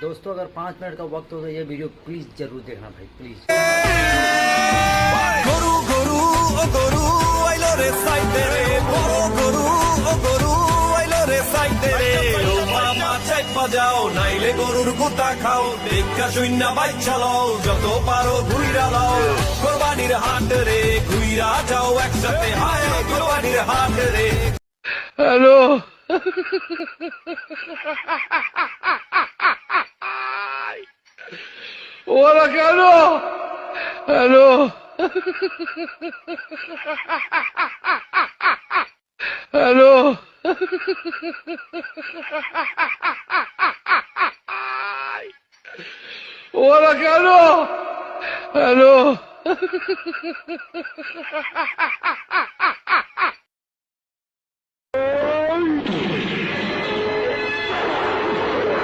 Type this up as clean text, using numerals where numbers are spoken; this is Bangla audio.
दोस्तों अगर 5 मिनट का वक्त हो तो ये वीडियो प्लीज जरूर देखना भाई प्लीज। গরু গরু ও গরু আইলো রে সাইতে রে বড় গরু ও গরু আইলো রে সাইতে রে ও মামা চাইপা যাও নাইলে গরুর গুতা খাও দেখা শূন্য বাইচ্ছা লও যত পারো ঘুইরা লাও কোরবানির হাট রে ঘুইরা যাও একসাথে হায় কোরবানির হাট রে। হ্যালো ওরা কেন? হ্যালো হ্যালো ওরা কেন? হ্যালো